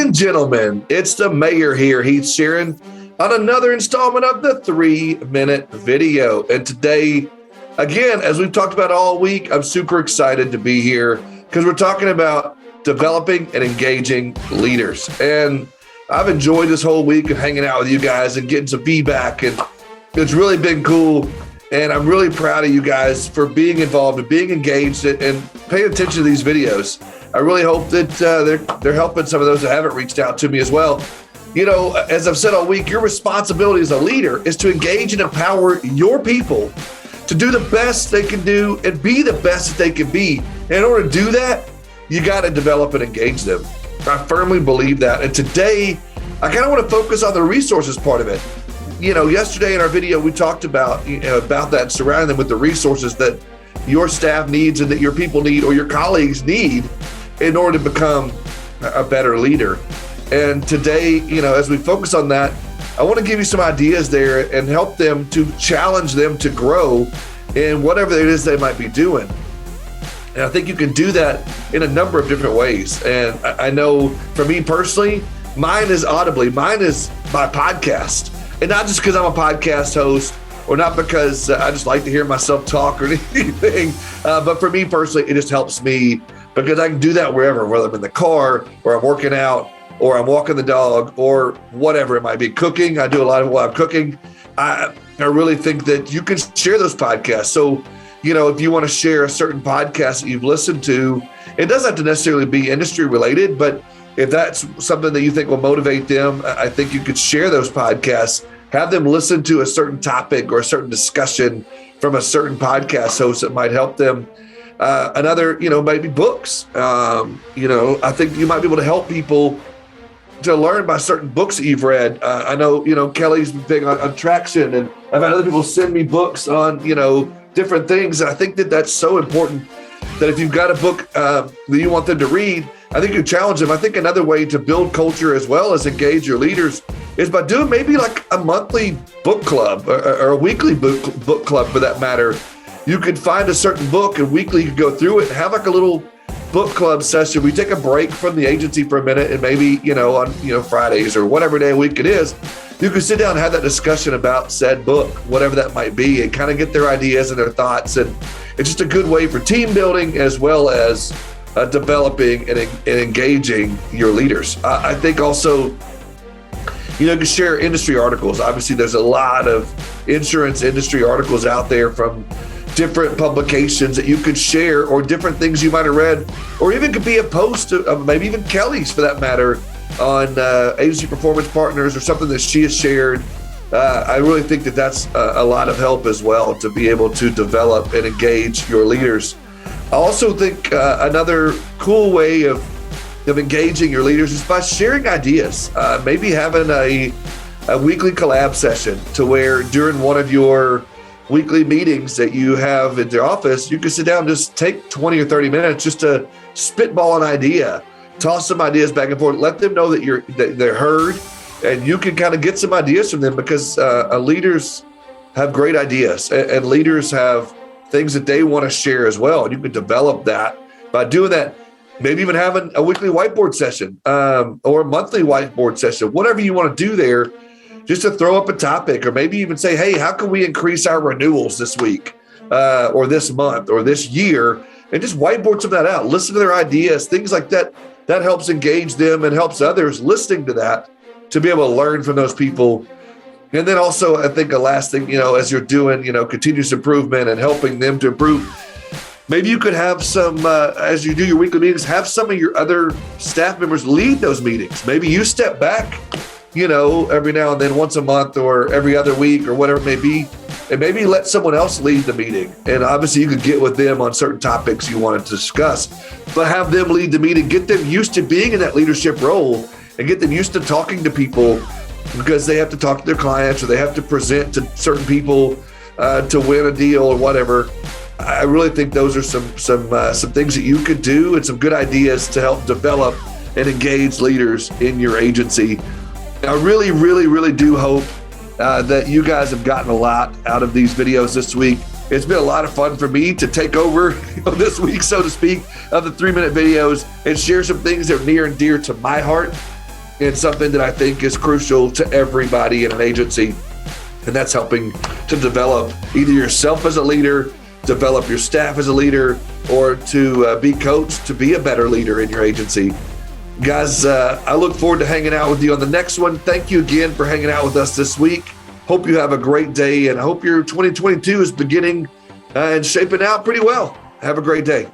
and gentlemen, it's the mayor here, Heath Sharon, on another installment of the 3-minute video. And today, again, as we've talked about all week, I'm super excited to be here because we're talking about developing and engaging leaders. And I've enjoyed this whole week of hanging out with you guys and getting some feedback, and it's really been cool. And I'm really proud of you guys for being involved and being engaged and paying attention to these videos. I really hope that they're helping some of those that haven't reached out to me as well. You know, as I've said all week, your responsibility as a leader is to engage and empower your people to do the best they can do and be the best that they can be. And in order to do that, you got to develop and engage them. I firmly believe that. And today, I kind of want to focus on the resources part of it. You know, yesterday in our video, we talked about that, surrounding them with the resources that your staff needs and that your people need or your colleagues need in order to become a better leader. And today, you know, as we focus on that, I want to give you some ideas there and help them to challenge them to grow in whatever it is they might be doing. And I think you can do that in a number of different ways. And I know for me personally, mine is audibly, mine is my podcast. And not just because I'm a podcast host or not because I just like to hear myself talk or anything, but for me personally, it just helps me because I can do that wherever, whether I'm in the car or I'm working out or I'm walking the dog or whatever it might be. Cooking, I do a lot of while I'm cooking. I really think that you can share those podcasts. So, you know, if you want to share a certain podcast that you've listened to, it doesn't have to necessarily be industry related, but if that's something that you think will motivate them, I think you could share those podcasts, have them listen to a certain topic or a certain discussion from a certain podcast host that might help them. Another, you know, maybe books. You know, I think you might be able to help people to learn by certain books that you've read. I know, you know, Kelly's big on traction, and I've had other people send me books on, you know, different things. And I think that that's so important that if you've got a book that you want them to read, I think you challenge them. I think another way to build culture as well as engage your leaders is by doing maybe like a monthly book club or a weekly book club for that matter. You could find a certain book and weekly you could go through it and have like a little book club session. We take a break from the agency for a minute and maybe, you know, on, you know, Fridays or whatever day a week it is, you can sit down and have that discussion about said book, whatever that might be, and kind of get their ideas and their thoughts. And it's just a good way for team building as well as developing and engaging your leaders. I think also, you know, you can share industry articles. Obviously, there's a lot of insurance industry articles out there from different publications that you could share, or different things you might have read, or even could be a post of maybe even Kelly's for that matter on agency performance partners or something that she has shared. I really think that that's a lot of help as well to be able to develop and engage your leaders. I also think another cool way of engaging your leaders is by sharing ideas. Maybe having a weekly collab session to where during one of your weekly meetings that you have at the office, you can sit down and just take 20 or 30 minutes just to spitball an idea, toss some ideas back and forth, let them know that they're heard, and you can kind of get some ideas from them because leaders have great ideas and leaders have things that they want to share as well. And you can develop that by doing that. Maybe even having a weekly whiteboard session or a monthly whiteboard session, whatever you want to do there, just to throw up a topic, or maybe even say, hey, how can we increase our renewals this week or this month or this year? And just whiteboard some of that out. Listen to their ideas, things like that. That helps engage them and helps others listening to that to be able to learn from those people. And then also, I think the last thing, you know, as you're doing, you know, continuous improvement and helping them to improve, maybe you could have some, as you do your weekly meetings, have some of your other staff members lead those meetings. Maybe you step back, you know, every now and then, once a month or every other week or whatever it may be, and maybe let someone else lead the meeting. And obviously you could get with them on certain topics you want to discuss, but have them lead the meeting, get them used to being in that leadership role and get them used to talking to people because they have to talk to their clients or they have to present to certain people to win a deal or whatever. I really think those are some things that you could do and some good ideas to help develop and engage leaders in your agency. I really, really, really do hope that you guys have gotten a lot out of these videos this week. It's been a lot of fun for me to take over this week, so to speak, of the 3-minute videos and share some things that are near and dear to my heart. in something that I think is crucial to everybody in an agency, and that's helping to develop either yourself as a leader, develop your staff as a leader, or to be coached to be a better leader in your agency. Guys, I look forward to hanging out with you on the next one. Thank you again for hanging out with us this week. Hope you have a great day, and I hope your 2022 is beginning and shaping out pretty well. Have a great day.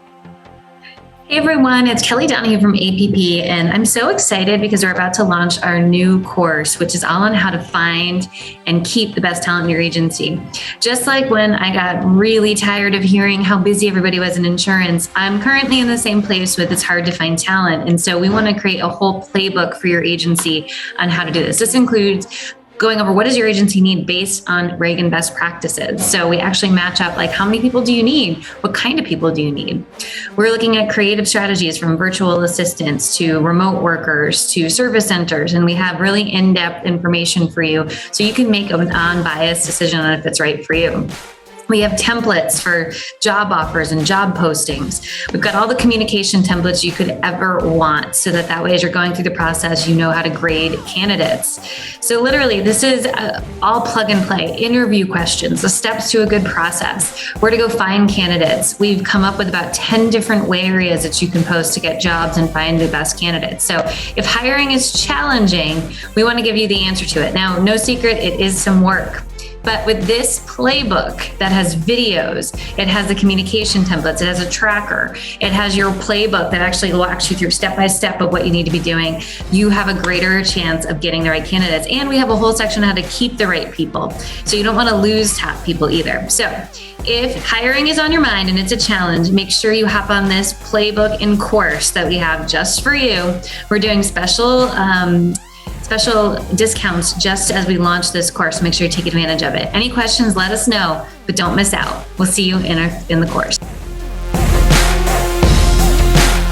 Hey everyone, it's Kelly Donahue from APP, and I'm so excited because we're about to launch our new course, which is all on how to find and keep the best talent in your agency. Just like when I got really tired of hearing how busy everybody was in insurance, I'm currently in the same place with it's hard to find talent. And so we want to create a whole playbook for your agency on how to do this. This includes going over what does your agency need based on Reagan best practices. So we actually match up like how many people do you need? What kind of people do you need? We're looking at creative strategies from virtual assistants to remote workers to service centers. And we have really in-depth information for you so you can make an unbiased decision on if it's right for you. We have templates for job offers and job postings. We've got all the communication templates you could ever want so that way as you're going through the process, you know how to grade candidates. So literally, this is all plug and play, interview questions, the steps to a good process, where to go find candidates. We've come up with about 10 different areas that you can post to get jobs and find the best candidates. So if hiring is challenging, we want to give you the answer to it. Now, no secret, it is some work. But with this playbook that has videos, it has the communication templates, it has a tracker, it has your playbook that actually walks you through step by step of what you need to be doing, you have a greater chance of getting the right candidates. And we have a whole section on how to keep the right people. So you don't want to lose top people either. So if hiring is on your mind and it's a challenge, make sure you hop on this playbook and course that we have just for you. We're doing special discounts just as we launch this course. Make sure you take advantage of it. Any questions, let us know, but don't miss out. We'll see you in the course.